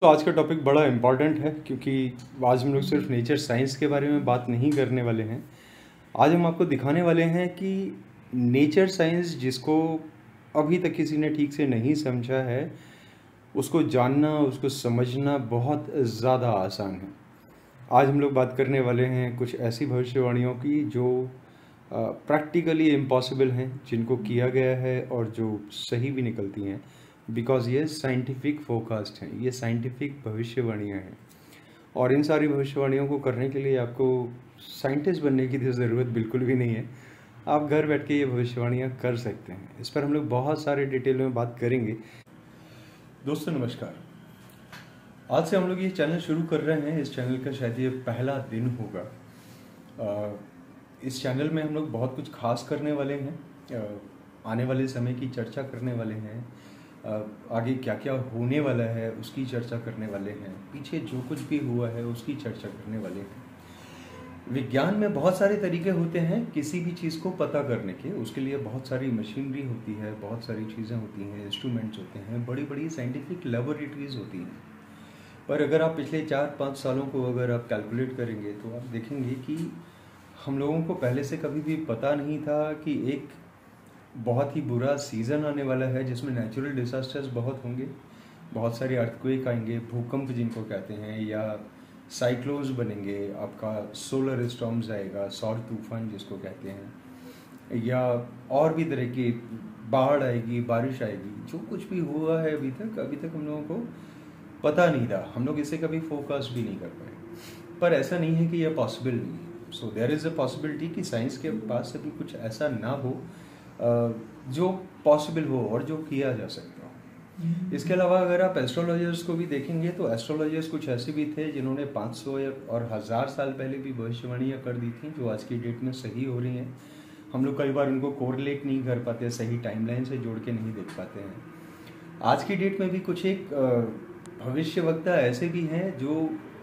तो आज का टॉपिक बड़ा इम्पॉर्टेंट है क्योंकि आज हम लोग सिर्फ नेचर साइंस के बारे में बात नहीं करने वाले हैं। आज हम आपको दिखाने वाले हैं कि नेचर साइंस जिसको अभी तक किसी ने ठीक से नहीं समझा है, उसको जानना, उसको समझना बहुत ज़्यादा आसान है। आज हम लोग बात करने वाले हैं कुछ ऐसी भविष्यवाणियों की जो प्रैक्टिकली इम्पॉसिबल हैं, जिनको किया गया है और जो सही भी निकलती हैं, बिकॉज़ ये साइंटिफिक फोरकास्ट हैं, ये साइंटिफिक भविष्यवाणियाँ हैं। और इन सारी भविष्यवाणियों को करने के लिए आपको साइंटिस्ट बनने की ज़रूरत बिल्कुल भी नहीं है। आप घर बैठ के ये भविष्यवाणियाँ कर सकते हैं। इस पर हम लोग बहुत सारे डिटेल में बात करेंगे। दोस्तों नमस्कार। आज से हम लोग ये चैनल शुरू कर रहे हैं। इस चैनल का शायद ये पहला दिन होगा। इस चैनल में हम लोग बहुत कुछ खास करने वाले हैं। आने वाले समय की चर्चा करने वाले हैं। आगे क्या क्या होने वाला है उसकी चर्चा करने वाले हैं। पीछे जो कुछ भी हुआ है उसकी चर्चा करने वाले हैं। विज्ञान में बहुत सारे तरीके होते हैं किसी भी चीज़ को पता करने के। उसके लिए बहुत सारी मशीनरी होती है, बहुत सारी चीज़ें होती हैं, इंस्ट्रूमेंट्स होते हैं, बड़ी बड़ी साइंटिफिक लेबोरेटरीज होती हैं। पर अगर आप पिछले 4-5 सालों को अगर आप कैलकुलेट करेंगे तो आप देखेंगे कि हम लोगों को पहले से कभी भी पता नहीं था कि एक बहुत ही बुरा सीज़न आने वाला है जिसमें नेचुरल डिसास्टर्स बहुत होंगे, बहुत सारे अर्थक्वेक आएंगे, भूकंप जिनको कहते हैं, या साइक्लोन्स बनेंगे, आपका सोलर स्टॉर्म्स आएगा, सौर तूफान जिसको कहते हैं, या और भी तरह की बाढ़ आएगी, बारिश आएगी। जो कुछ भी हुआ है अभी तक हम लोगों को पता नहीं था। हम लोग इसे कभी फोकस भी नहीं कर पाए। पर ऐसा नहीं है कि यह पॉसिबल नहीं है। So there is a possibility कि साइंस के पास अभी कुछ ऐसा ना हो जो पॉसिबल हो और जो किया जा सकता हो। इसके अलावा अगर आप एस्ट्रोलॉजर्स को भी देखेंगे तो एस्ट्रोलॉजर्स कुछ ऐसे भी थे जिन्होंने 500 और 1000 साल पहले भी भविष्यवाणियाँ कर दी थी जो आज की डेट में सही हो रही हैं। हम लोग कई बार उनको कोरिलेट नहीं कर पाते, सही टाइमलाइन से जोड़ के नहीं देख पाते हैं। आज की डेट में भी कुछ एक भविष्यवक्ता ऐसे भी हैं जो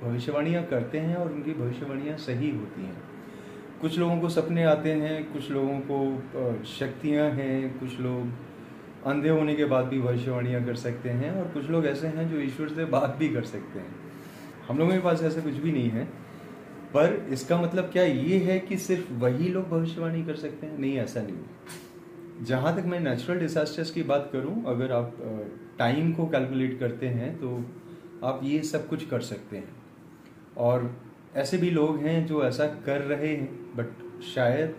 भविष्यवाणियाँ करते हैं और उनकी भविष्यवाणियाँ सही होती हैं। कुछ लोगों को सपने आते हैं, कुछ लोगों को शक्तियाँ हैं, कुछ लोग अंधे होने के बाद भी भविष्यवाणियाँ कर सकते हैं, और कुछ लोग ऐसे हैं जो ईश्वर से बात भी कर सकते हैं। हम लोगों के पास ऐसा कुछ भी नहीं है। पर इसका मतलब क्या ये है कि सिर्फ वही लोग भविष्यवाणी कर सकते हैं? नहीं, ऐसा नहीं। जहाँ तक मैं नेचुरल डिसास्टर्स की बात करूँ, अगर आप टाइम को कैलकुलेट करते हैं तो आप ये सब कुछ कर सकते हैं। और ऐसे भी लोग हैं जो ऐसा कर रहे हैं, बट शायद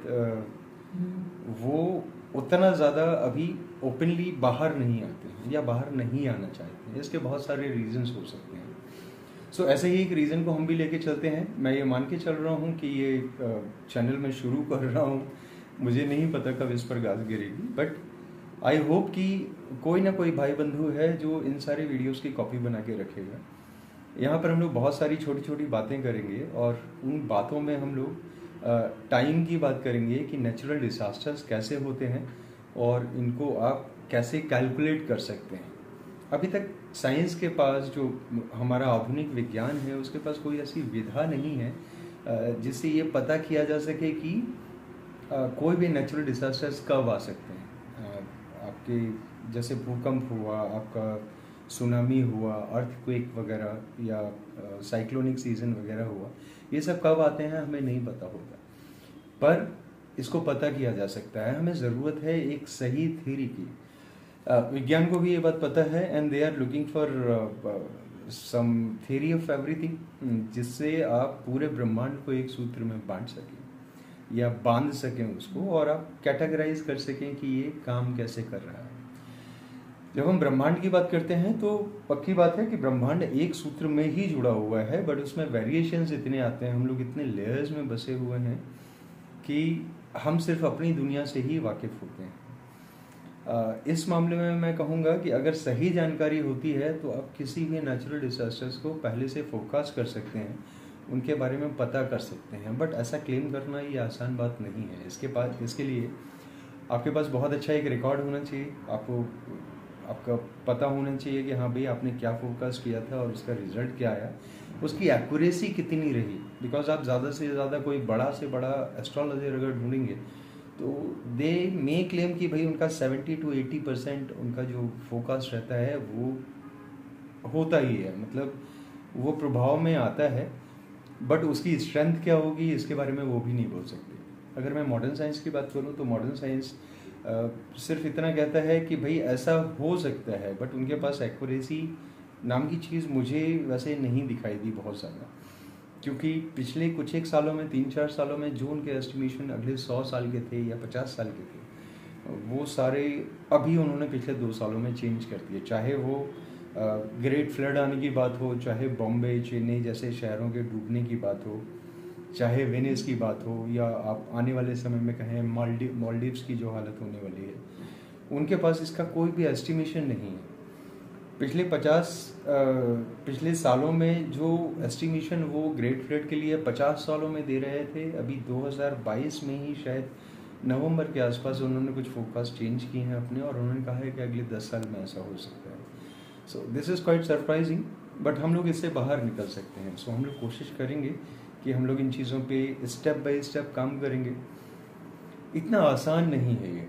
वो उतना ज़्यादा अभी ओपनली बाहर नहीं आते हैं या बाहर नहीं आना चाहते हैं। इसके बहुत सारे रीजंस हो सकते हैं। सो ऐसे ही एक रीज़न को हम भी लेके चलते हैं। मैं ये मान के चल रहा हूँ कि ये चैनल मैं शुरू कर रहा हूँ, मुझे नहीं पता कब इस पर गाज गिरेगी, बट आई होप कि कोई ना कोई भाई बंधु है जो इन सारे वीडियोस की कॉपी बना के रखेगा। यहाँ पर हम लोग बहुत सारी छोटी छोटी बातें करेंगे और उन बातों में हम लोग टाइम की बात करेंगे कि नेचुरल डिसास्टर्स कैसे होते हैं और इनको आप कैसे कैलकुलेट कर सकते हैं। अभी तक साइंस के पास, जो हमारा आधुनिक विज्ञान है, उसके पास कोई ऐसी विधा नहीं है जिससे ये पता किया जा सके कि कोई भी नेचुरल डिसास्टर्स कब आ सकते हैं। आपके जैसे भूकंप हुआ, आपका सुनामी हुआ, अर्थक्वेक वगैरह, या साइक्लोनिक सीजन वगैरह हुआ, ये सब कब आते हैं हमें नहीं पता होता। पर इसको पता किया जा सकता है। हमें ज़रूरत है एक सही थ्योरी की। विज्ञान को भी ये बात पता है, and they are looking for some theory of everything, जिससे आप पूरे ब्रह्मांड को एक सूत्र में बांट सकें या बांध सकें उसको, और आप कैटेगराइज कर सकें कि ये काम कैसे कर रहा है। जब हम ब्रह्मांड की बात करते हैं तो पक्की बात है कि ब्रह्मांड एक सूत्र में ही जुड़ा हुआ है, बट उसमें वेरिएशंस इतने आते हैं, हम लोग इतने लेयर्स में बसे हुए हैं कि हम सिर्फ अपनी दुनिया से ही वाकिफ़ होते हैं। इस मामले में मैं कहूँगा कि अगर सही जानकारी होती है तो आप किसी भी नेचुरल डिसास्टर्स को पहले से फोकस कर सकते हैं, उनके बारे में पता कर सकते हैं। बट ऐसा क्लेम करना ये आसान बात नहीं है। इसके लिए आपके पास बहुत अच्छा एक रिकॉर्ड होना चाहिए। आपका पता होना चाहिए कि हाँ भाई, आपने क्या फोकस किया था और उसका रिजल्ट क्या आया, उसकी एक्यूरेसी कितनी रही। बिकॉज आप ज़्यादा से ज़्यादा कोई बड़ा से बड़ा एस्ट्रोलॉजर अगर ढूंढेंगे तो दे मे क्लेम कि भाई उनका 70 to 80% उनका जो फोकस रहता है वो होता ही है, मतलब वो प्रभाव में आता है, बट उसकी स्ट्रेंथ क्या होगी इसके बारे में वो भी नहीं बोल सकते। अगर मैं मॉडर्न साइंस की बात करूँ तो मॉडर्न साइंस सिर्फ इतना कहता है कि भाई ऐसा हो सकता है, बट उनके पास एक्यूरेसी नाम की चीज़ मुझे वैसे नहीं दिखाई दी बहुत ज़्यादा, क्योंकि पिछले कुछ एक सालों में 3-4 सालों में जो उनके एस्टिमेशन अगले 100 साल के थे या 50 साल के थे, वो सारे अभी उन्होंने पिछले 2 सालों में चेंज कर दिए। चाहे वो ग्रेट फ्लड आने की बात हो, चाहे बॉम्बे चेन्नई जैसे शहरों के डूबने की बात हो, चाहे वेनिस की बात हो, या आप आने वाले समय में कहें मालदीव्स की जो हालत होने वाली है, उनके पास इसका कोई भी एस्टिमेशन नहीं है। पिछले सालों में जो एस्टिमेशन वो ग्रेट फ्लड के लिए 50 सालों में दे रहे थे, अभी 2022 में ही शायद नवंबर के आसपास उन्होंने कुछ फोरकास्ट चेंज किए हैं अपने, और उन्होंने कहा है कि अगले 10 साल में ऐसा हो सकता है। So this is quite surprising, but हम लोग इससे बाहर निकल सकते हैं। सो हम लोग कोशिश करेंगे कि हम लोग इन चीज़ों पे स्टेप बाय स्टेप काम करेंगे। इतना आसान नहीं है ये।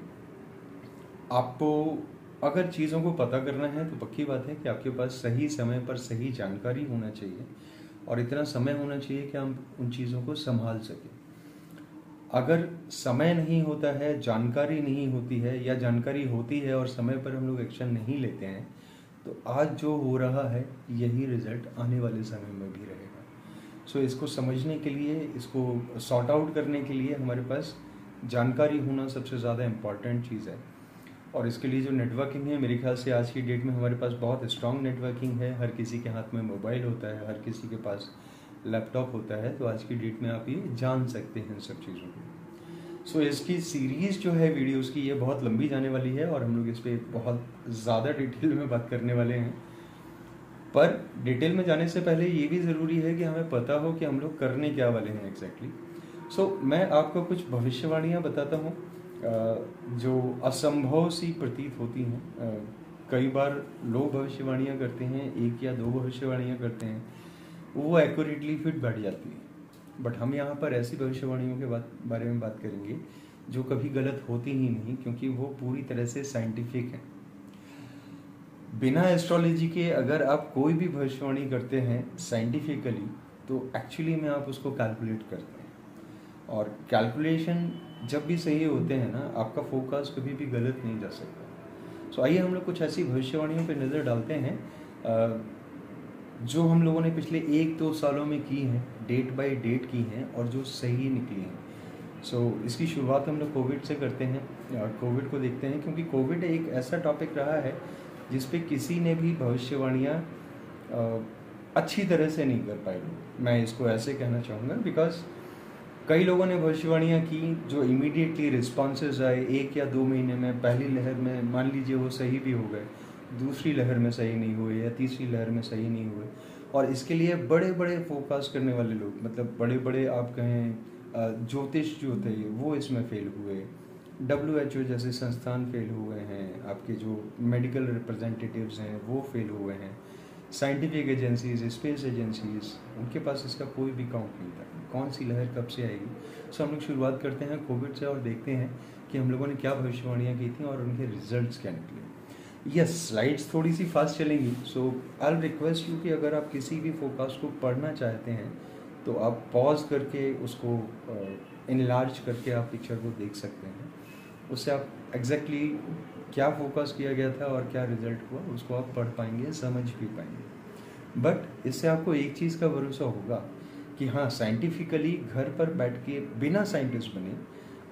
आपको अगर चीज़ों को पता करना है तो पक्की बात है कि आपके पास सही समय पर सही जानकारी होना चाहिए, और इतना समय होना चाहिए कि हम उन चीज़ों को संभाल सकें। अगर समय नहीं होता है, जानकारी नहीं होती है, या जानकारी होती है और समय पर हम लोग एक्शन नहीं लेते हैं, तो आज जो हो रहा है यही रिजल्ट आने वाले समय में भी रहेगा। सो इसको समझने के लिए, इसको सॉर्ट आउट करने के लिए हमारे पास जानकारी होना सबसे ज़्यादा इम्पॉर्टेंट चीज़ है। और इसके लिए जो नेटवर्किंग है, मेरे ख्याल से आज की डेट में हमारे पास बहुत स्ट्रांग नेटवर्किंग है। हर किसी के हाथ में मोबाइल होता है, हर किसी के पास लैपटॉप होता है, तो आज की डेट में आप ये जान सकते हैं सब चीज़ों को। सो इसकी सीरीज़ जो है वीडियोस की, ये बहुत लंबी जाने वाली है, और हम लोग इस पर बहुत ज़्यादा डिटेल में बात करने वाले हैं। पर डिटेल में जाने से पहले ये भी ज़रूरी है कि हमें पता हो कि हम लोग करने क्या वाले हैं एग्जैक्टली। सो मैं आपको कुछ भविष्यवाणियाँ बताता हूँ जो असंभव सी प्रतीत होती हैं। कई बार लोग भविष्यवाणियाँ करते हैं, 1 या 2 भविष्यवाणियाँ करते हैं, वो एक्यूरेटली फिट बैठ जाती है। बट हम यहाँ पर ऐसी भविष्यवाणियों के बारे में बात करेंगे जो कभी गलत होती ही नहीं, क्योंकि वो पूरी तरह से साइंटिफिक है। बिना एस्ट्रोलॉजी के अगर आप कोई भी भविष्यवाणी करते हैं साइंटिफिकली, तो एक्चुअली में आप उसको कैलकुलेट करते हैं, और कैलकुलेशन जब भी सही होते हैं ना, आपका फोकस कभी भी गलत नहीं जा सकता। सो आइए हम लोग कुछ ऐसी भविष्यवाणियों पर नज़र डालते हैं जो हम लोगों ने पिछले 1-2 सालों में की हैं, डेट बाय डेट की हैं, और जो सही निकली हैं। सो इसकी शुरुआत हम लोग कोविड से करते हैं, कोविड को देखते हैं, क्योंकि कोविड एक ऐसा टॉपिक रहा है जिस पे किसी ने भी भविष्यवाणियाँ अच्छी तरह से नहीं कर पाए। मैं इसको ऐसे कहना चाहूँगा, बिकॉज कई लोगों ने भविष्यवाणियाँ की जो इमीडिएटली रिस्पॉन्सेज आए 1 या 2 महीने में। पहली लहर में मान लीजिए वो सही भी हो गए, दूसरी लहर में सही नहीं हुए, या तीसरी लहर में सही नहीं हुए, और इसके लिए बड़े बड़े फोरकास्ट करने वाले लोग, मतलब बड़े बड़े आप कहें ज्योतिष जो थे, वो इसमें फेल हुए। WHO जैसे संस्थान फेल हुए हैं, आपके जो मेडिकल रिप्रेजेंटेटिव्स हैं वो फेल हुए हैं, साइंटिफिक एजेंसीज, स्पेस एजेंसीज, उनके पास इसका कोई भी काउंट नहीं था कौन सी लहर कब से आएगी। सो हम लोग शुरुआत करते हैं कोविड से, और देखते हैं कि हम लोगों ने क्या भविष्यवाणियाँ की थी और उनके रिजल्ट्स क्या निकले। यस, स्लाइड्स थोड़ी सी फास्ट चलेंगी, सो आई रिक्वेस्ट यू कि अगर आप किसी भी फोरकास्ट को पढ़ना चाहते हैं तो आप पॉज करके उसको इनलार्ज करके आप पिक्चर को देख सकते हैं। उससे आप एग्जैक्टली क्या फोकस किया गया था और क्या रिजल्ट हुआ उसको आप पढ़ पाएंगे, समझ भी पाएंगे। बट इससे आपको एक चीज़ का भरोसा होगा कि हाँ, साइंटिफिकली घर पर बैठ के बिना साइंटिस्ट बने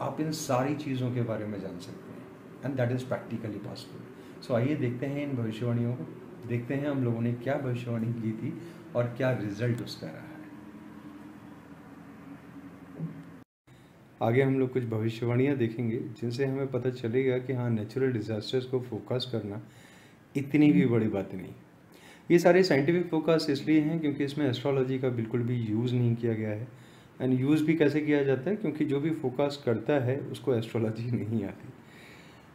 आप इन सारी चीज़ों के बारे में जान सकते हैं, and that is practically possible. So आइए देखते हैं इन भविष्यवाणियों को, देखते हैं हम लोगों ने क्या भविष्यवाणी की थी और क्या रिजल्ट उसका रहा है। आगे हम लोग कुछ भविष्यवाणियाँ देखेंगे जिनसे हमें पता चलेगा कि हाँ, नेचुरल डिज़ास्टर्स को फोकस करना इतनी भी बड़ी बात नहीं। ये सारे साइंटिफिक फोकस इसलिए हैं क्योंकि इसमें एस्ट्रोलॉजी का बिल्कुल भी यूज़ नहीं किया गया है, एंड यूज़ भी कैसे किया जाता है, क्योंकि जो भी फोकस करता है उसको एस्ट्रोलॉजी नहीं आती।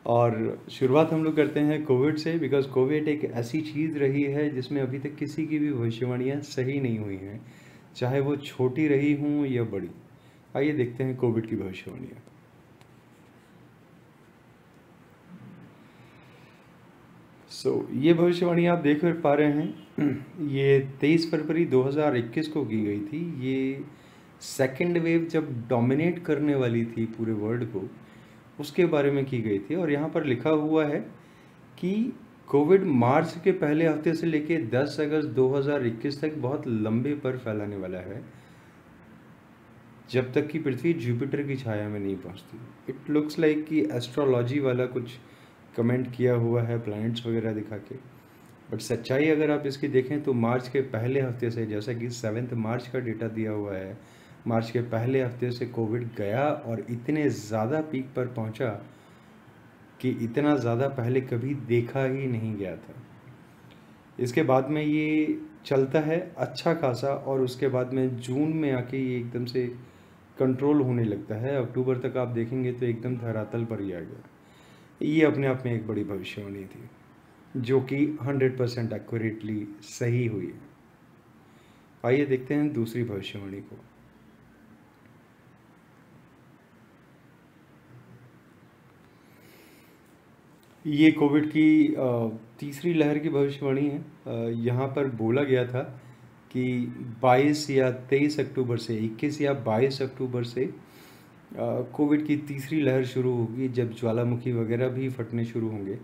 और शुरुआत हम लोग करते हैं कोविड से, बिकॉज कोविड एक ऐसी चीज़ रही है जिसमें अभी तक किसी की भी भविष्यवाणियाँ सही नहीं हुई हैं, चाहे वो छोटी रही हों या बड़ी। आइए देखते हैं कोविड की भविष्यवाणियाँ। ये भविष्यवाणी आप देख पा रहे हैं, ये 23 फरवरी 2021 को की गई थी। ये सेकेंड वेव जब डोमिनेट करने वाली थी पूरे वर्ल्ड को, उसके बारे में की गई थी। और यहाँ पर लिखा हुआ है कि कोविड मार्च के पहले हफ्ते से लेके 10 अगस्त 2021 तक बहुत लंबे पर फैलाने वाला है, जब तक कि पृथ्वी जुपिटर की छाया में नहीं पहुँचती। इट लुक्स लाइक कि एस्ट्रोलॉजी वाला कुछ कमेंट किया हुआ है प्लैनेट्स वगैरह दिखा के, बट सच्चाई अगर आप इसकी देखें तो मार्च के पहले हफ्ते से, जैसा कि 7 मार्च का डेटा दिया हुआ है, मार्च के पहले हफ्ते से कोविड गया और इतने ज़्यादा पीक पर पहुंचा कि इतना ज़्यादा पहले कभी देखा ही नहीं गया था। इसके बाद में ये चलता है अच्छा खासा, और उसके बाद में जून में आके ये एकदम से कंट्रोल होने लगता है। अक्टूबर तक आप देखेंगे तो एकदम धरातल पर ही आ गया। ये अपने आप में एक बड़ी भविष्यवाणी थी, जो कि 100% एक्यूरेटली सही हुई है। आइए देखते हैं दूसरी भविष्यवाणी को। ये कोविड की तीसरी लहर की भविष्यवाणी है। यहाँ पर बोला गया था कि 22 या 23 अक्टूबर से, 21 या 22 अक्टूबर से कोविड की तीसरी लहर शुरू होगी, जब ज्वालामुखी वगैरह भी फटने शुरू होंगे।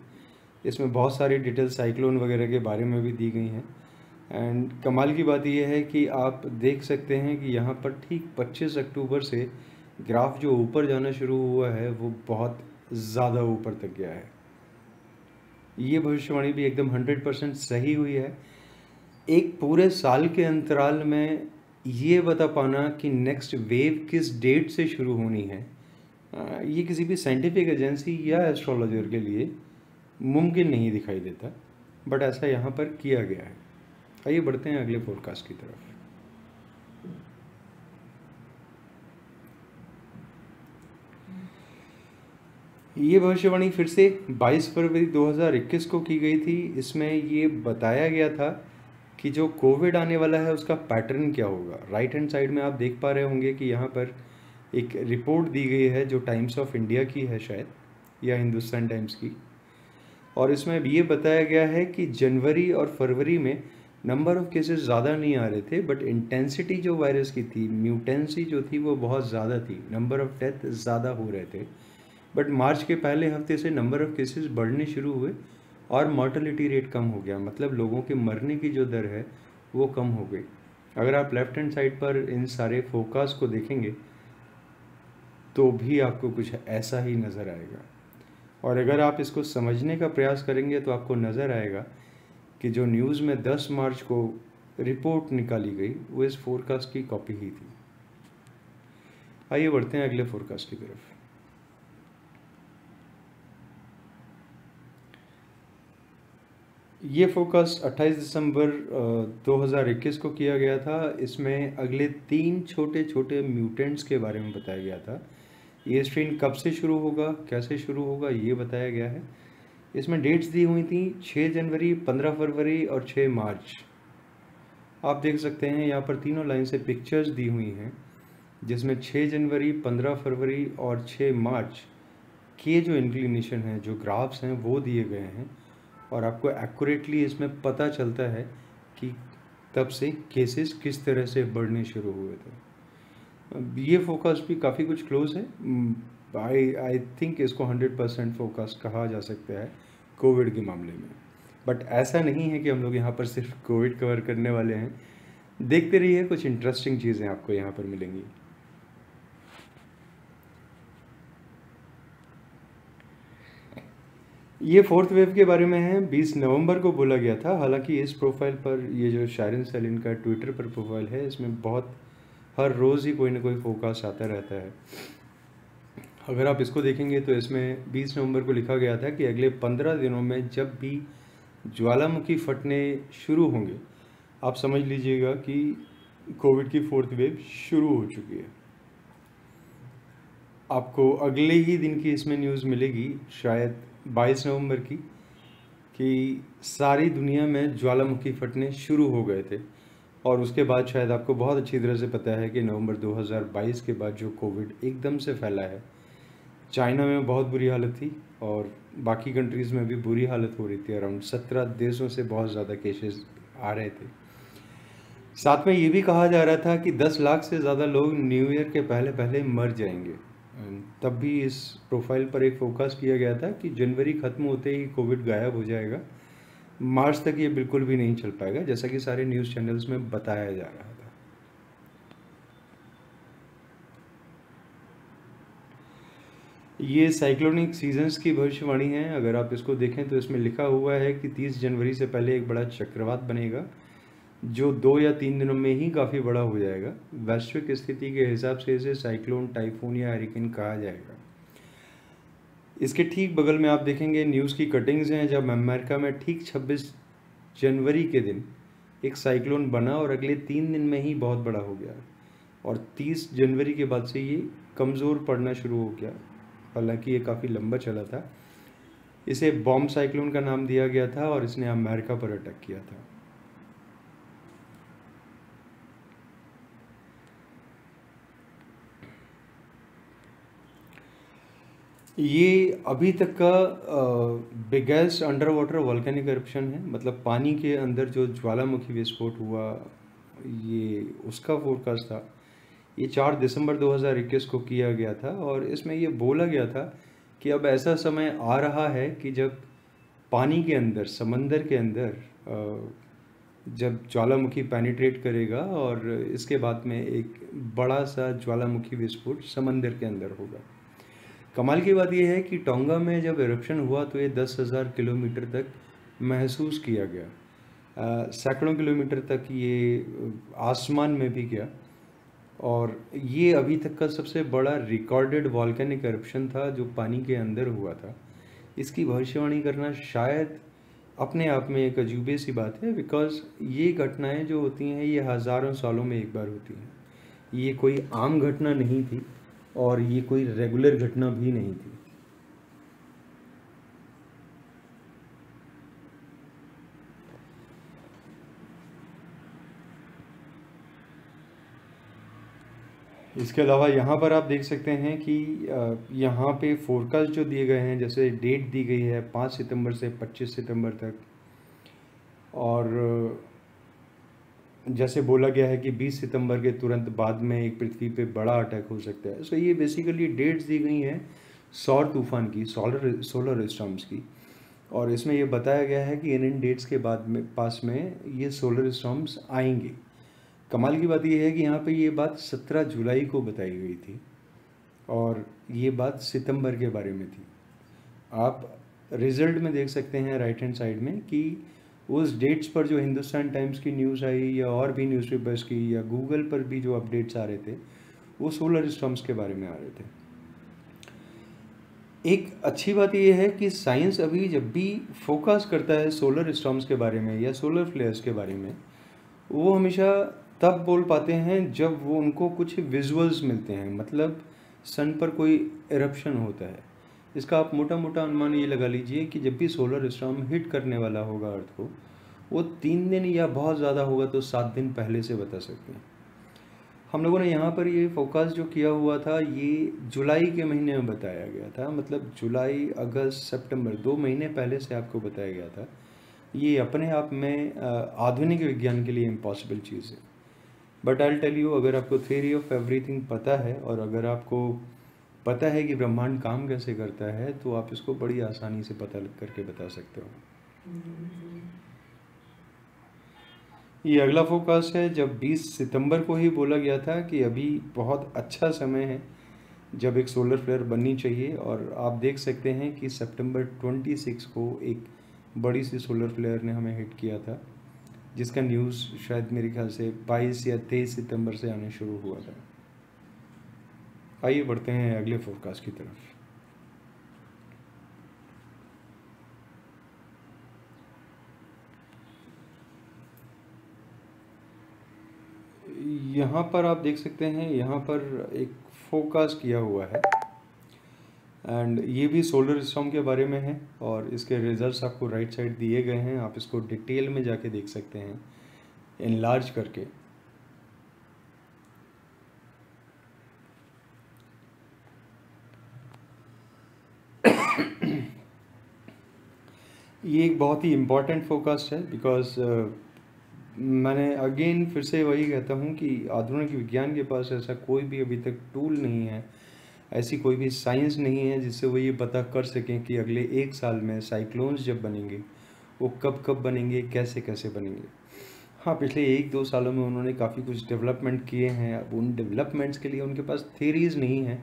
इसमें बहुत सारी डिटेल साइक्लोन वगैरह के बारे में भी दी गई हैं। एंड कमाल की बात यह है कि आप देख सकते हैं कि यहाँ पर ठीक 25 अक्टूबर से ग्राफ जो ऊपर जाना शुरू हुआ है वो बहुत ज़्यादा ऊपर तक गया है। ये भविष्यवाणी भी एकदम 100% सही हुई है। एक पूरे साल के अंतराल में ये बता पाना कि नेक्स्ट वेव किस डेट से शुरू होनी है, ये किसी भी साइंटिफिक एजेंसी या एस्ट्रोलॉजर के लिए मुमकिन नहीं दिखाई देता, बट ऐसा यहाँ पर किया गया है। आइए बढ़ते हैं अगले फोरकास्ट की तरफ। ये भविष्यवाणी फिर से 22 फरवरी 2021 को की गई थी। इसमें ये बताया गया था कि जो कोविड आने वाला है उसका पैटर्न क्या होगा। राइट हैंड साइड में आप देख पा रहे होंगे कि यहाँ पर एक रिपोर्ट दी गई है जो टाइम्स ऑफ इंडिया की है शायद, या हिंदुस्तान टाइम्स की। और इसमें ये बताया गया है कि जनवरी और फरवरी में नंबर ऑफ केसेस ज़्यादा नहीं आ रहे थे, बट इंटेंसिटी जो वायरस की थी, म्यूटेंसी जो थी वो बहुत ज़्यादा थी, नंबर ऑफ डेथ ज़्यादा हो रहे थे। बट मार्च के पहले हफ्ते से नंबर ऑफ केसेस बढ़ने शुरू हुए और मॉर्टेलिटी रेट कम हो गया, मतलब लोगों के मरने की जो दर है वो कम हो गई। अगर आप लेफ्ट हैंड साइड पर इन सारे फोकास को देखेंगे तो भी आपको कुछ ऐसा ही नज़र आएगा। और अगर आप इसको समझने का प्रयास करेंगे तो आपको नज़र आएगा कि जो न्यूज़ में 10 मार्च को रिपोर्ट निकाली गई वो इस फोरकास्ट की कॉपी ही थी। आइए बढ़ते हैं अगले फोरकास्ट की तरफ। ये फोकस 28 दिसंबर 2021 को किया गया था। इसमें अगले 3 छोटे छोटे म्यूटेंट्स के बारे में बताया गया था। ये स्ट्रेन कब से शुरू होगा, कैसे शुरू होगा, ये बताया गया है। इसमें डेट्स दी हुई थी 6 जनवरी, 15 फरवरी और 6 मार्च। आप देख सकते हैं यहाँ पर तीनों लाइन से पिक्चर्स दी हुई हैं, जिसमें 6 जनवरी, 15 फरवरी और 6 मार्च के जो इंक्लिनेशन हैं, जो ग्राफ्स हैं वो दिए गए हैं। और आपको एक्यूरेटली इसमें पता चलता है कि तब से केसेस किस तरह से बढ़ने शुरू हुए थे। ये फोकस भी काफ़ी कुछ क्लोज है। आई थिंक इसको 100% फोकस कहा जा सकता है कोविड के मामले में। बट ऐसा नहीं है कि हम लोग यहाँ पर सिर्फ कोविड कवर करने वाले हैं। देखते रहिए, कुछ इंटरेस्टिंग चीज़ें आपको यहाँ पर मिलेंगी। ये फोर्थ वेव के बारे में है। 20 नवंबर को बोला गया था। हालांकि इस प्रोफाइल पर, ये जो शायरन सैलिन का ट्विटर पर प्रोफाइल है, इसमें बहुत हर रोज़ ही कोई ना कोई फोकस आता रहता है। अगर आप इसको देखेंगे तो इसमें 20 नवंबर को लिखा गया था कि अगले 15 दिनों में जब भी ज्वालामुखी फटने शुरू होंगे, आप समझ लीजिएगा कि कोविड की फोर्थ वेव शुरू हो चुकी है। आपको अगले ही दिन की इसमें न्यूज़ मिलेगी, शायद 22 नवंबर की, कि सारी दुनिया में ज्वालामुखी फटने शुरू हो गए थे। और उसके बाद शायद आपको बहुत अच्छी तरह से पता है कि नवंबर 2022 के बाद जो कोविड एकदम से फैला है, चाइना में बहुत बुरी हालत थी और बाकी कंट्रीज़ में भी बुरी हालत हो रही थी। अराउंड 17 देशों से बहुत ज़्यादा केसेस आ रहे थे। साथ में ये भी कहा जा रहा था कि 10 लाख से ज़्यादा लोग न्यू ईयर के पहले पहले मर जाएंगे। तब भी इस प्रोफाइल पर एक फोकस किया गया था कि जनवरी ख़त्म होते ही कोविड गायब हो जाएगा, मार्च तक ये बिल्कुल भी नहीं चल पाएगा, जैसा कि सारे न्यूज़ चैनल्स में बताया जा रहा था। ये साइक्लोनिक सीजन्स की भविष्यवाणी है। अगर आप इसको देखें तो इसमें लिखा हुआ है कि 30 जनवरी से पहले एक बड़ा चक्रवात बनेगा जो 2 या 3 दिनों में ही काफ़ी बड़ा हो जाएगा। वैश्विक स्थिति के हिसाब से इसे साइक्लोन, टाइफून या हरिकेन कहा जाएगा। इसके ठीक बगल में आप देखेंगे न्यूज़ की कटिंग्स हैं जब अमेरिका में ठीक 26 जनवरी के दिन एक साइक्लोन बना और अगले 3 दिन में ही बहुत बड़ा हो गया और 30 जनवरी के बाद से ये कमज़ोर पड़ना शुरू हो गया। हालांकि ये काफ़ी लंबा चला था। इसे बॉम्ब साइक्लोन का नाम दिया गया था और इसने अमेरिका पर अटैक किया था। ये अभी तक का biggest under water volcanic eruption है, मतलब पानी के अंदर जो ज्वालामुखी विस्फोट हुआ ये उसका फोरकास्ट था। ये 4 दिसंबर 2021 को किया गया था और इसमें ये बोला गया था कि अब ऐसा समय आ रहा है कि जब पानी के अंदर, समंदर के अंदर जब ज्वालामुखी पेनिट्रेट करेगा और इसके बाद में एक बड़ा सा ज्वालामुखी विस्फोट समंदर के अंदर होगा। कमाल की बात यह है कि टोंगा में जब इरप्शन हुआ तो ये 10,000 किलोमीटर तक महसूस किया गया। सैकड़ों किलोमीटर तक ये आसमान में भी गया और ये अभी तक का सबसे बड़ा रिकॉर्डेड वॉल्केनिक इरप्शन था जो पानी के अंदर हुआ था। इसकी भविष्यवाणी करना शायद अपने आप में एक अजूबे सी बात है, बिकॉज ये घटनाएं जो होती हैं ये हज़ारों सालों में एक बार होती हैं। ये कोई आम घटना नहीं थी और ये कोई रेगुलर घटना भी नहीं थी। इसके अलावा यहाँ पर आप देख सकते हैं कि यहाँ पे फोरकास्ट जो दिए गए हैं, जैसे डेट दी गई है 5 सितंबर से 25 सितंबर तक और जैसे बोला गया है कि 20 सितंबर के तुरंत बाद में एक पृथ्वी पे बड़ा अटैक हो सकता है। सो ये बेसिकली डेट्स दी गई हैं सौर तूफान की, सोलर स्टॉर्म्स की, और इसमें ये बताया गया है कि इन डेट्स के बाद में पास में ये सोलर स्टॉर्म्स आएंगे। कमाल की बात यह है कि यहाँ पे ये बात 17 जुलाई को बताई गई थी और ये बात सितंबर के बारे में थी। आप रिजल्ट में देख सकते हैं राइट हैंड साइड में कि उस डेट्स पर जो हिंदुस्तान टाइम्स की न्यूज़ आई या और भी न्यूज़पेपर्स की या गूगल पर भी जो अपडेट्स आ रहे थे वो सोलर स्टॉर्म्स के बारे में आ रहे थे। एक अच्छी बात यह है कि साइंस अभी जब भी फोकस करता है सोलर स्टॉर्म्स के बारे में या सोलर फ्लेयर्स के बारे में, वो हमेशा तब बोल पाते हैं जब वो उनको कुछ विजुअल्स मिलते हैं, मतलब सन पर कोई इरप्शन होता है। इसका आप मोटा मोटा अनुमान ये लगा लीजिए कि जब भी सोलर स्टॉर्म हिट करने वाला होगा अर्थ को, वो 3 दिन या बहुत ज़्यादा होगा तो 7 दिन पहले से बता सकते हैं। हम लोगों ने यहाँ पर ये फोकस जो किया हुआ था ये जुलाई के महीने में बताया गया था, मतलब जुलाई, अगस्त, सितंबर 2 महीने पहले से आपको बताया गया था। ये अपने आप में आधुनिक विज्ञान के लिए इम्पॉसिबल चीज़ है। बट आई टेल यू, अगर आपको थ्योरी ऑफ एवरीथिंग पता है और अगर आपको पता है कि ब्रह्मांड काम कैसे करता है तो आप इसको बड़ी आसानी से पता करके बता सकते हो। ये अगला फोकस है जब 20 सितंबर को ही बोला गया था कि अभी बहुत अच्छा समय है जब एक सोलर फ्लेयर बननी चाहिए, और आप देख सकते हैं कि सितंबर 26 को एक बड़ी सी सोलर फ्लेयर ने हमें हिट किया था, जिसका न्यूज़ शायद मेरे ख्याल से 22 या 23 सितंबर से आने शुरू हुआ था। आइए बढ़ते हैं अगले फोरकास्ट की तरफ। यहाँ पर आप देख सकते हैं, यहाँ पर एक फोकस किया हुआ है एंड ये भी सोलर स्टॉर्म के बारे में है और इसके रिजल्ट्स आपको राइट साइड दिए गए हैं। आप इसको डिटेल में जाके देख सकते हैं इनलार्ज करके। ये एक बहुत ही इम्पोर्टेंट फोकस है बिकॉज मैंने अगेन फिर से वही कहता हूँ कि आधुनिक विज्ञान के पास ऐसा कोई भी अभी तक टूल नहीं है, ऐसी कोई भी साइंस नहीं है जिससे वो ये पता कर सकें कि अगले 1 साल में साइक्लोन्स जब बनेंगे वो कब कब बनेंगे, कैसे कैसे बनेंगे। हाँ, पिछले 1-2 सालों में उन्होंने काफ़ी कुछ डेवलपमेंट किए हैं। अब उन डेवलपमेंट्स के लिए उनके पास थेरीज नहीं हैं,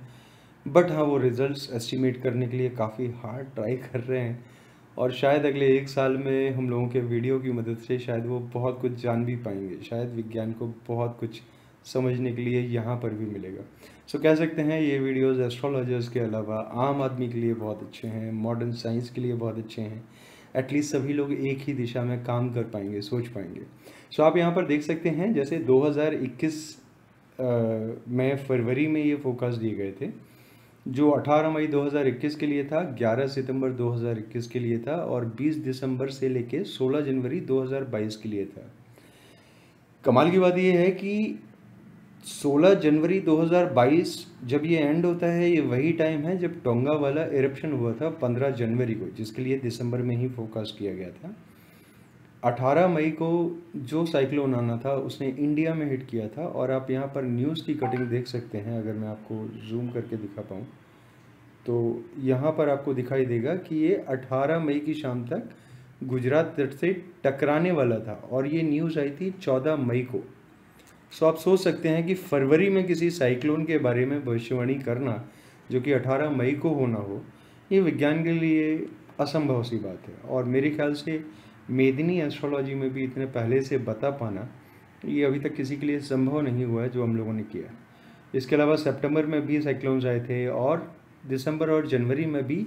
बट हाँ वो रिजल्ट्स एस्टिमेट करने के लिए काफ़ी हार्ड ट्राई कर रहे हैं। और शायद अगले 1 साल में हम लोगों के वीडियो की मदद से शायद वो बहुत कुछ जान भी पाएंगे, शायद विज्ञान को बहुत कुछ समझने के लिए यहाँ पर भी मिलेगा। सो कह सकते हैं ये वीडियोस एस्ट्रोलॉजर्स के अलावा आम आदमी के लिए बहुत अच्छे हैं, मॉडर्न साइंस के लिए बहुत अच्छे हैं। एटलीस्ट सभी लोग एक ही दिशा में काम कर पाएंगे, सोच पाएंगे। सो आप यहाँ पर देख सकते हैं जैसे 2021 में फरवरी में ये फोकस दिए गए थे, जो 18 मई 2021 के लिए था, 11 सितंबर 2021 के लिए था और 20 दिसंबर से लेके 16 जनवरी 2022 के लिए था। कमाल की बात ये है कि 16 जनवरी 2022 जब ये एंड होता है, ये वही टाइम है जब टोंगा वाला इरप्शन हुआ था 15 जनवरी को, जिसके लिए दिसंबर में ही फोकस किया गया था। 18 मई को जो साइक्लोन आना था उसने इंडिया में हिट किया था। और आप यहाँ पर न्यूज़ की कटिंग देख सकते हैं, अगर मैं आपको जूम करके दिखा पाऊँ तो यहाँ पर आपको दिखाई देगा कि ये 18 मई की शाम तक गुजरात तट से टकराने वाला था और ये न्यूज़ आई थी 14 मई को। सो आप सोच सकते हैं कि फरवरी में किसी साइक्लोन के बारे में भविष्यवाणी करना जो कि 18 मई को होना हो, ये विज्ञान के लिए असंभव सी बात है। और मेरे ख्याल से मेदिनी एस्ट्रोलॉजी में भी इतने पहले से बता पाना ये अभी तक किसी के लिए संभव नहीं हुआ है जो हम लोगों ने किया। इसके अलावा सितंबर में भी साइक्लोन्स आए थे और दिसंबर और जनवरी में भी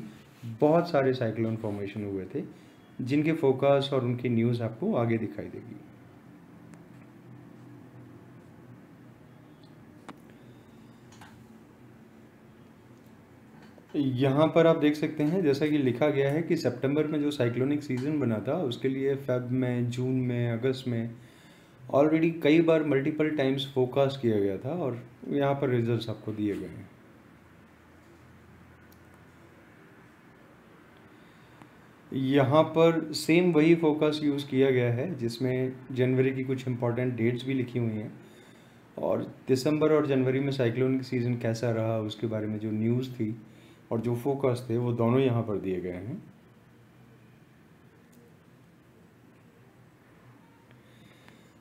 बहुत सारे साइक्लोन फॉर्मेशन हुए थे, जिनके फोकस और उनकी न्यूज़ आपको आगे दिखाई देगी। यहाँ पर आप देख सकते हैं जैसा कि लिखा गया है कि सितंबर में जो साइक्लोनिक सीज़न बना था उसके लिए फेब में, जून में, अगस्त में ऑलरेडी कई बार मल्टीपल टाइम्स फोकस किया गया था और यहाँ पर रिजल्ट्स आपको दिए गए हैं। यहाँ पर सेम वही फोकस यूज़ किया गया है जिसमें जनवरी की कुछ इंपॉर्टेंट डेट्स भी लिखी हुई हैं और दिसंबर और जनवरी में साइक्लोनिक सीज़न कैसा रहा उसके बारे में जो न्यूज़ थी और जो फोकस थे वो दोनों यहाँ पर दिए गए हैं।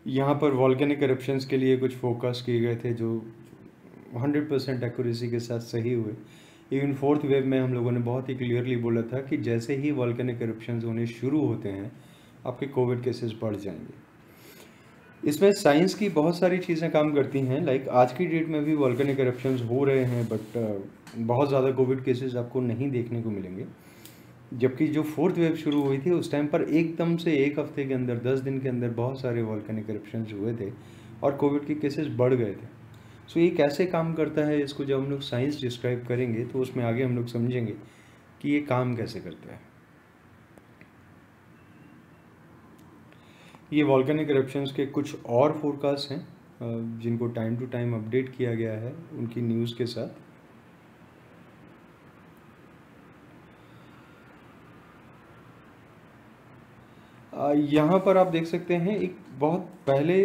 यहाँ पर वॉल्केनिक एरप्शंस के लिए कुछ फोकस किए गए थे जो 100% एक्यूरेसी के साथ सही हुए। इवन फोर्थ वेव में हम लोगों ने बहुत ही क्लियरली बोला था कि जैसे ही वॉल्केनिक एरप्शंस होने शुरू होते हैं आपके कोविड केसेस बढ़ जाएंगे। इसमें साइंस की बहुत सारी चीज़ें काम करती हैं, लाइक आज की डेट में भी वॉल्केनिक एरप्शंस हो रहे हैं बट बहुत ज़्यादा कोविड केसेस आपको नहीं देखने को मिलेंगे। जबकि जो फोर्थ वेव शुरू हुई थी उस टाइम पर एकदम से 1 हफ्ते के अंदर, 10 दिन के अंदर बहुत सारे वॉल्केनिक एरप्शंस हुए थे और कोविड के केसेस बढ़ गए थे। सो ये कैसे काम करता है, इसको जब हम लोग साइंस डिस्क्राइब करेंगे तो उसमें आगे हम लोग समझेंगे कि ये काम कैसे करता है। ये वॉल्केनिक एरप्शंस के कुछ और फोरकास्ट हैं जिनको टाइम टू टाइम अपडेट किया गया है उनकी न्यूज़ के साथ। यहाँ पर आप देख सकते हैं एक बहुत पहले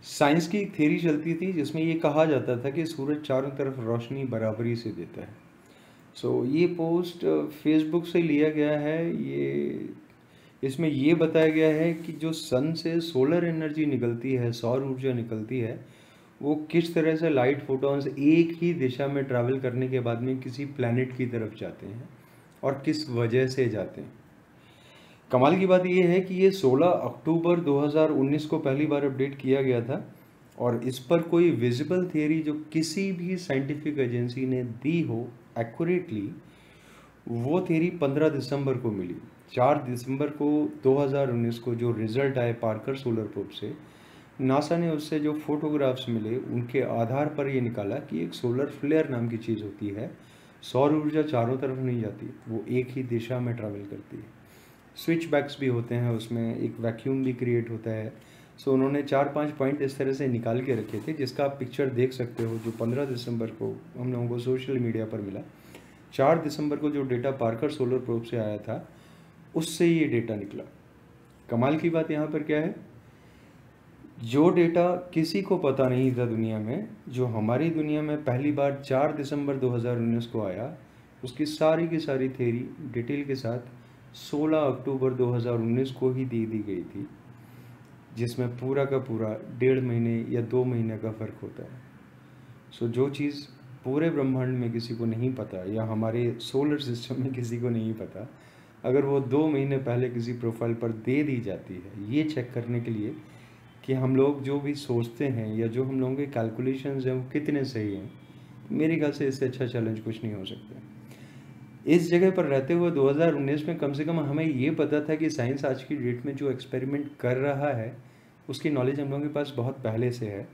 साइंस की एक थ्योरी चलती थी जिसमें ये कहा जाता था कि सूरज चारों तरफ रोशनी बराबरी से देता है। सो ये पोस्ट फेसबुक से लिया गया है। इसमें ये बताया गया है कि जो सन से सोलर एनर्जी निकलती है, सौर ऊर्जा निकलती है, वो किस तरह से लाइट फोटॉन्स एक ही दिशा में ट्रैवल करने के बाद में किसी प्लैनेट की तरफ जाते हैं और किस वजह से जाते हैं। कमाल की बात यह है कि ये 16 अक्टूबर 2019 को पहली बार अपडेट किया गया था और इस पर कोई विजिबल थियरी जो किसी भी साइंटिफिक एजेंसी ने दी हो एक्यूरेटली, वो थियरी 15 दिसंबर को मिली। 4 दिसंबर को 2019 को जो रिजल्ट आए पार्कर सोलर प्रोब से, नासा ने उससे जो फोटोग्राफ्स मिले उनके आधार पर ये निकाला कि एक सोलर फ्लेयर नाम की चीज़ होती है। सौर ऊर्जा चारों तरफ नहीं जाती, वो एक ही दिशा में ट्रैवल करती है। स्विच बैक्स भी होते हैं, उसमें एक वैक्यूम भी क्रिएट होता है। सो उन्होंने 4-5 पॉइंट इस तरह से निकाल के रखे थे जिसका आप पिक्चर देख सकते हो, जो 15 दिसंबर को हम लोगों को सोशल मीडिया पर मिला। 4 दिसंबर को जो डेटा पार्कर सोलर प्रोब से आया था उससे ये डेटा निकला। कमाल की बात यहाँ पर क्या है, जो डेटा किसी को पता नहीं था दुनिया में, जो हमारी दुनिया में पहली बार 4 दिसंबर 2019 को आया, उसकी सारी की सारी थ्योरी डिटेल के साथ 16 अक्टूबर 2019 को ही दे दी गई थी, जिसमें पूरा का पूरा 1.5 महीने या 2 महीने का फ़र्क होता है। सो जो चीज़ पूरे ब्रह्मांड में किसी को नहीं पता या हमारे सोलर सिस्टम में किसी को नहीं पता, अगर वो 2 महीने पहले किसी प्रोफाइल पर दे दी जाती है, ये चेक करने के लिए कि हम लोग जो भी सोचते हैं या जो हम लोगों के कैलकुलेशंस हैं वो कितने सही हैं, मेरे ख्याल से इससे अच्छा चैलेंज कुछ नहीं हो सकता। इस जगह पर रहते हुए 2019 में कम से कम हमें ये पता था कि साइंस आज की डेट में जो एक्सपेरिमेंट कर रहा है उसकी नॉलेज हम लोगों के पास बहुत पहले से है,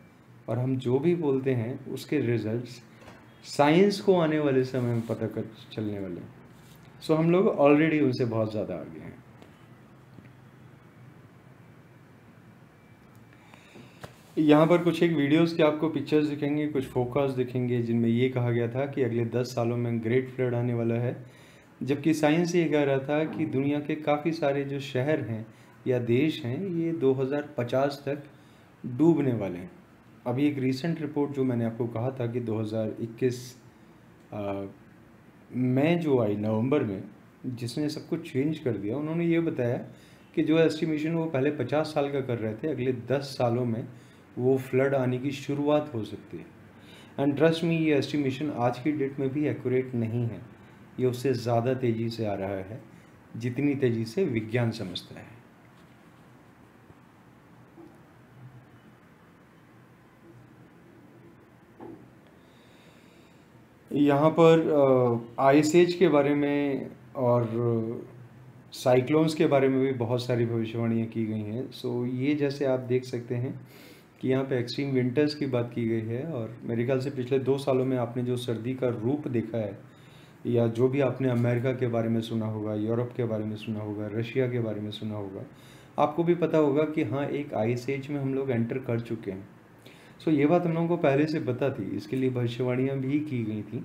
और हम जो भी बोलते हैं उसके रिजल्ट्स साइंस को आने वाले समय में पता कर चलने वाले हैं। सो हम लोग ऑलरेडी उनसे बहुत ज़्यादा आगे हैं। यहाँ पर कुछ एक वीडियोस के आपको पिक्चर्स दिखेंगे, कुछ फोकस दिखेंगे, जिनमें ये कहा गया था कि अगले 10 सालों में ग्रेट फ्लड आने वाला है, जबकि साइंस ये कह रहा था कि दुनिया के काफ़ी सारे जो शहर हैं या देश हैं ये 2050 तक डूबने वाले हैं। अभी एक रीसेंट रिपोर्ट जो मैंने आपको कहा था कि 2021 में जो आई नवंबर में, जिसने सब कुछ चेंज कर दिया, उन्होंने ये बताया कि जो एस्टिमेशन वो पहले 50 साल का कर रहे थे, अगले 10 सालों में वो फ्लड आने की शुरुआत हो सकती है। एंड ट्रस्ट मी, ये एस्टिमेशन आज की डेट में भी एक्यूरेट नहीं है, ये उससे ज़्यादा तेज़ी से आ रहा है जितनी तेज़ी से विज्ञान समझता है। यहाँ पर आइस एज के बारे में और साइक्लोन्स के बारे में भी बहुत सारी भविष्यवाणियाँ की गई हैं। सो ये जैसे आप देख सकते हैं कि यहाँ पे एक्सट्रीम विंटर्स की बात की गई है, और मेरे ख्याल से पिछले 2 सालों में आपने जो सर्दी का रूप देखा है, या जो भी आपने अमेरिका के बारे में सुना होगा, यूरोप के बारे में सुना होगा, रशिया के बारे में सुना होगा, आपको भी पता होगा कि हाँ, एक आइस एज में हम लोग एंटर कर चुके हैं। सो ये बात हम लोगों को पहले से पता थी, इसके लिए भविष्यवाणियाँ भी की गई थी,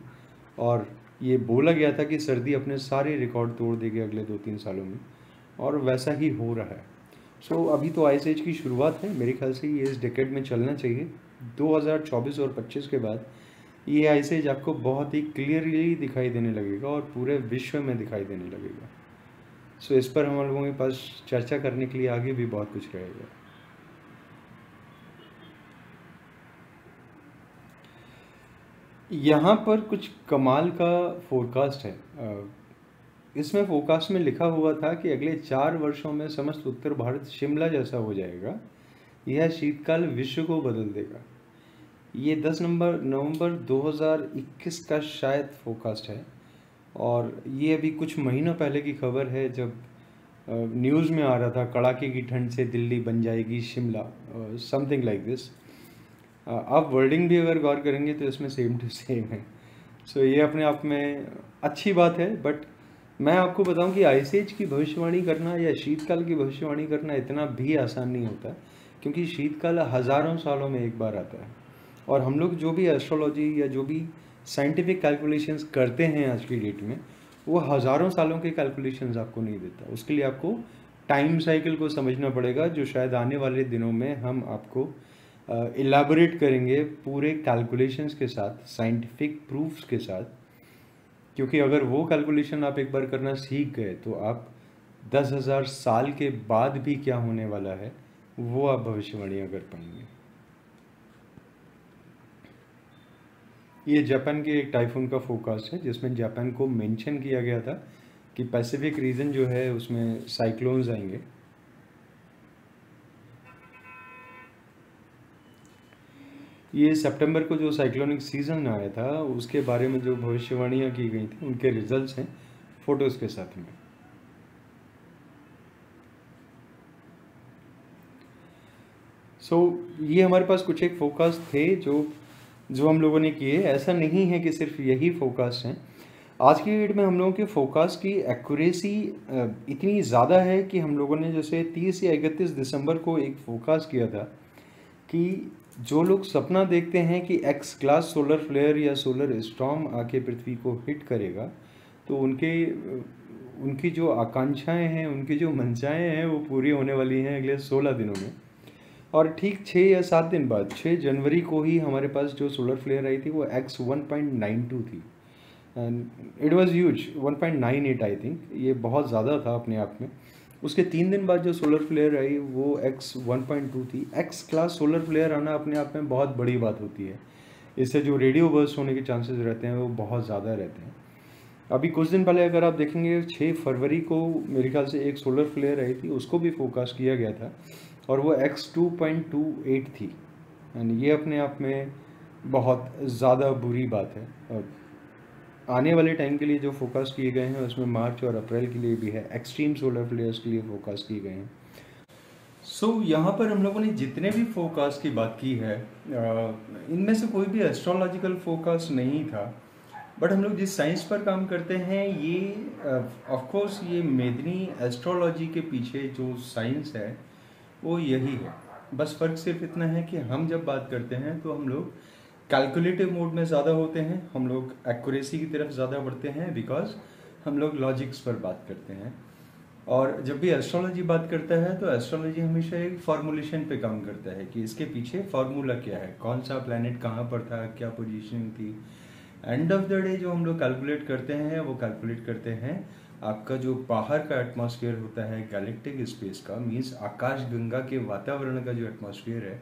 और ये बोला गया था कि सर्दी अपने सारे रिकॉर्ड तोड़ देगी अगले 2-3 सालों में, और वैसा ही हो रहा है। सो अभी तो आइस एज की शुरुआत है, मेरे ख्याल से ये इस डेकेड में चलना चाहिए। 2024 और 25 के बाद ये आइस एज आपको बहुत ही क्लियरली दिखाई देने लगेगा और पूरे विश्व में दिखाई देने लगेगा। सो इस पर हम लोगों के पास चर्चा करने के लिए आगे भी बहुत कुछ रहेगा। यहाँ पर कुछ कमाल का फोरकास्ट है। इसमें फोरकास्ट में लिखा हुआ था कि अगले 4 वर्षों में समस्त उत्तर भारत शिमला जैसा हो जाएगा, यह शीतकाल विश्व को बदल देगा। ये 10 नवंबर 2021 का शायद फोरकास्ट है, और ये अभी कुछ महीनों पहले की खबर है, जब न्यूज़ में आ रहा था कड़ाके की ठंड से दिल्ली बन जाएगी शिमला, समथिंग लाइक दिस। आप वर्डिंग भी अगर गौर करेंगे तो इसमें सेम टू सेम है। सो ये अपने आप में अच्छी बात है, बट मैं आपको बताऊं कि आइस एज की भविष्यवाणी करना या शीतकाल की भविष्यवाणी करना इतना भी आसान नहीं होता, क्योंकि शीतकाल हज़ारों सालों में एक बार आता है, और हम लोग जो भी एस्ट्रोलॉजी या जो भी साइंटिफिक कैलकुलेशंस करते हैं आज की डेट में, वो हज़ारों सालों के कैलकुलेशंस आपको नहीं देता। उसके लिए आपको टाइम साइकिल को समझना पड़ेगा, जो शायद आने वाले दिनों में हम आपको इलाबोरेट करेंगे पूरे कैलकुलेशंस के साथ, साइंटिफिक प्रूफ्स के साथ। क्योंकि अगर वो कैलकुलेशन आप एक बार करना सीख गए तो आप 10,000 साल के बाद भी क्या होने वाला है वो आप भविष्यवाणियाँ कर पाएंगे। ये जापान के एक टाइफून का फोरकास्ट है, जिसमें जापान को मेंशन किया गया था कि पैसिफिक रीजन जो है उसमें साइक्लोन्स आएंगे। ये सितंबर को जो साइक्लोनिक सीजन आया था उसके बारे में जो भविष्यवाणियाँ की गई थी, उनके रिजल्ट्स हैं फोटोज़ के साथ में। ये हमारे पास कुछ एक फोरकास्ट थे जो हम लोगों ने किए। ऐसा नहीं है कि सिर्फ यही फोरकास्ट हैं। आज की डेट में हम लोगों के फोरकास्ट की एक्यूरेसी इतनी ज़्यादा है कि हम लोगों ने जैसे 30 या 31 दिसंबर को एक फोरकास्ट किया था कि जो लोग सपना देखते हैं कि एक्स क्लास सोलर फ्लेयर या सोलर स्टॉर्म आके पृथ्वी को हिट करेगा, तो उनकी जो आकांक्षाएं हैं, उनकी जो मंशाएं हैं वो पूरी होने वाली हैं अगले 16 दिनों में। और ठीक 6 या 7 दिन बाद 6 जनवरी को ही हमारे पास जो सोलर फ्लेयर आई थी वो X 1.92 थी, and it was huge, 1.98 I think, ये बहुत ज़्यादा था अपने आप में। उसके 3 दिन बाद जो सोलर फ्लेयर आई वो X 1.2 थी। X क्लास सोलर फ्लेयर आना अपने आप में बहुत बड़ी बात होती है। इससे जो रेडियो बर्स्ट होने के चांसेस रहते हैं वो बहुत ज़्यादा रहते हैं। अभी कुछ दिन पहले अगर आप देखेंगे 6 फरवरी को मेरे ख्याल से एक सोलर फ्लेयर आई थी, उसको भी फोकस किया गया था और वो X 2.28 थी, एंड ये अपने आप में बहुत ज़्यादा बुरी बात है। और आने वाले टाइम के लिए जो फोकस किए गए हैं उसमें मार्च और अप्रैल के लिए भी है, एक्सट्रीम सोलर फ्लेयर्स के लिए फोकस किए गए हैं। यहाँ पर हम लोगों ने जितने भी फोकास्ट की बात की है, इनमें से कोई भी एस्ट्रोलॉजिकल फोकास्ट नहीं था, बट हम लोग जिस साइंस पर काम करते हैं ये ऑफ कोर्स ये मेदनी एस्ट्रोलॉजी के पीछे जो साइंस है वो यही है। बस फ़र्क सिर्फ इतना है कि हम जब बात करते हैं तो हम लोग कैलकुलेटिव मोड में ज़्यादा होते हैं, हम लोग एक्यूरेसी की तरफ ज़्यादा बढ़ते हैं, बिकॉज हम लोग लॉजिक्स पर बात करते हैं। और जब भी एस्ट्रोलॉजी बात करता है तो एस्ट्रोलॉजी हमेशा एक फॉर्मुलेशन पे काम करता है कि इसके पीछे फार्मूला क्या है, कौन सा प्लैनेट कहाँ पर था, क्या पोजीशनिंग थी। एंड ऑफ द डे जो हम लोग कैलकुलेट करते हैं वो कैलकुलेट करते हैं आपका जो बाहर का एटमॉस्फेयर होता है गैलेक्टिक स्पेस का, मीन्स आकाश गंगा के वातावरण का जो एटमॉस्फेयर है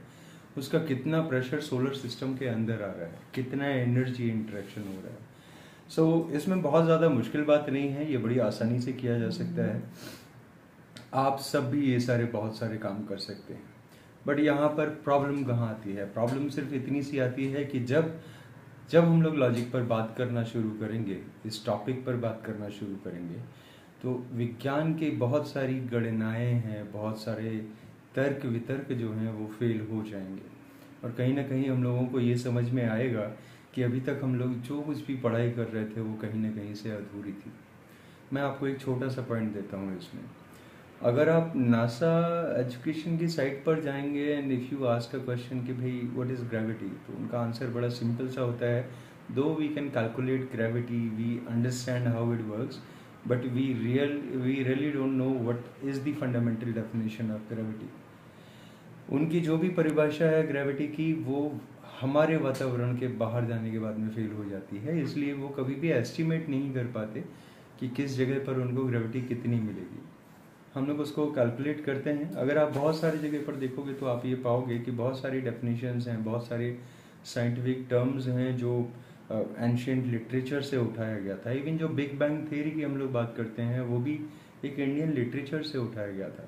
उसका कितना प्रेशर सोलर सिस्टम के अंदर आ रहा है, कितना एनर्जी इंटरेक्शन हो रहा है। इसमें बहुत ज़्यादा मुश्किल बात नहीं है, ये बड़ी आसानी से किया जा सकता है। आप सब भी ये बहुत सारे काम कर सकते हैं। बट यहाँ पर प्रॉब्लम कहाँ आती है? प्रॉब्लम सिर्फ इतनी सी आती है कि जब हम लोग लॉजिक पर बात करना शुरू करेंगे, इस टॉपिक पर बात करना शुरू करेंगे, तो विज्ञान की बहुत सारी गणनाएं हैं, बहुत सारे तर्क वितर्क जो हैं वो फेल हो जाएंगे। और कहीं ना कहीं हम लोगों को ये समझ में आएगा कि अभी तक हम लोग जो कुछ भी पढ़ाई कर रहे थे वो कहीं ना कहीं से अधूरी थी। मैं आपको एक छोटा सा पॉइंट देता हूँ इसमें। अगर आप नासा एजुकेशन की साइट पर जाएंगे and if you ask a question कि भाई व्हाट इज़ ग्रेविटी, तो उनका आंसर बड़ा सिंपल सा होता है, though we can calculate gravity, we understand how it works, but we really don't know what is the fundamental definition of gravity. उनकी जो भी परिभाषा है ग्रेविटी की वो हमारे वातावरण के बाहर जाने के बाद में फेल हो जाती है, इसलिए वो कभी भी एस्टिमेट नहीं कर पाते कि किस जगह पर उनको ग्रेविटी कितनी मिलेगी। हम लोग उसको कैलकुलेट करते हैं। अगर आप बहुत सारी जगह पर देखोगे तो आप ये पाओगे कि बहुत सारी डेफिनेशंस हैं, बहुत सारे साइंटिफिक टर्म्स हैं जो एंशियंट लिटरेचर से उठाया गया था। इवन जो बिग बैंग थ्योरी की हम लोग बात करते हैं वो भी एक इंडियन लिटरेचर से उठाया गया था।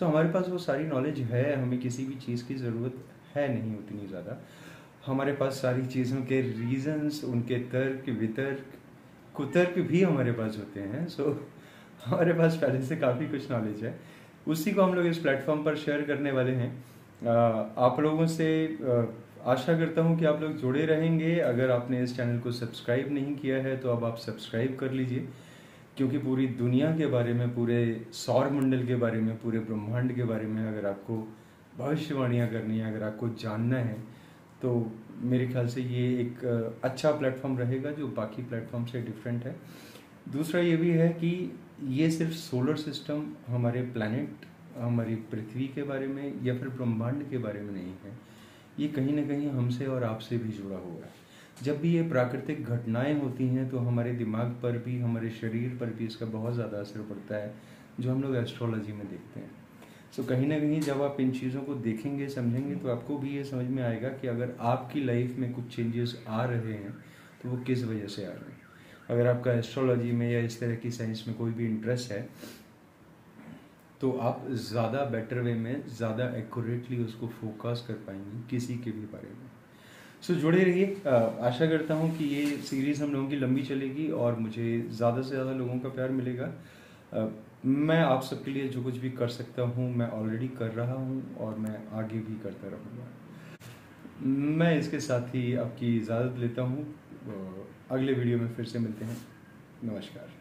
हमारे पास वो सारी नॉलेज है, हमें किसी भी चीज़ की ज़रूरत है नहीं उतनी ज़्यादा। हमारे पास सारी चीज़ों के रीजंस, उनके तर्क वितर्क कुतर्क भी हमारे पास होते हैं। हमारे पास पहले से काफ़ी कुछ नॉलेज है, उसी को हम लोग इस प्लेटफॉर्म पर शेयर करने वाले हैं। आप लोगों से आशा करता हूं कि आप लोग जुड़े रहेंगे। अगर आपने इस चैनल को सब्सक्राइब नहीं किया है तो अब आप सब्सक्राइब कर लीजिए, क्योंकि पूरी दुनिया के बारे में, पूरे सौर मंडल के बारे में, पूरे ब्रह्मांड के बारे में अगर आपको भविष्यवाणियाँ करनी है, अगर आपको जानना है, तो मेरे ख्याल से ये एक अच्छा प्लेटफॉर्म रहेगा जो बाकी प्लेटफॉर्म से डिफरेंट है। दूसरा ये भी है कि ये सिर्फ सोलर सिस्टम, हमारे प्लैनेट, हमारी पृथ्वी के बारे में या फिर ब्रह्मांड के बारे में नहीं है, ये कहीं ना कहीं हमसे और आपसे भी जुड़ा हुआ है। जब भी ये प्राकृतिक घटनाएं होती हैं तो हमारे दिमाग पर भी, हमारे शरीर पर भी इसका बहुत ज़्यादा असर पड़ता है, जो हम लोग एस्ट्रोलॉजी में देखते हैं। कहीं ना कहीं जब आप इन चीज़ों को देखेंगे, समझेंगे, तो आपको भी ये समझ में आएगा कि अगर आपकी लाइफ में कुछ चेंजेस आ रहे हैं तो वो किस वजह से आ रहे हैं। अगर आपका एस्ट्रोलॉजी में या इस तरह की साइंस में कोई भी इंटरेस्ट है तो आप ज़्यादा बेटर वे में, ज़्यादा एक्यूरेटली उसको फोकस कर पाएंगे किसी के भी बारे में। जुड़े रहिए। आशा करता हूँ कि ये सीरीज़ हम लोगों की लंबी चलेगी और मुझे ज़्यादा से ज़्यादा लोगों का प्यार मिलेगा। मैं आप सबके लिए जो कुछ भी कर सकता हूँ मैं ऑलरेडी कर रहा हूँ और मैं आगे भी करता रहूँगा। मैं इसके साथ ही आपकी इजाज़त लेता हूँ। अगले वीडियो में फिर से मिलते हैं। नमस्कार।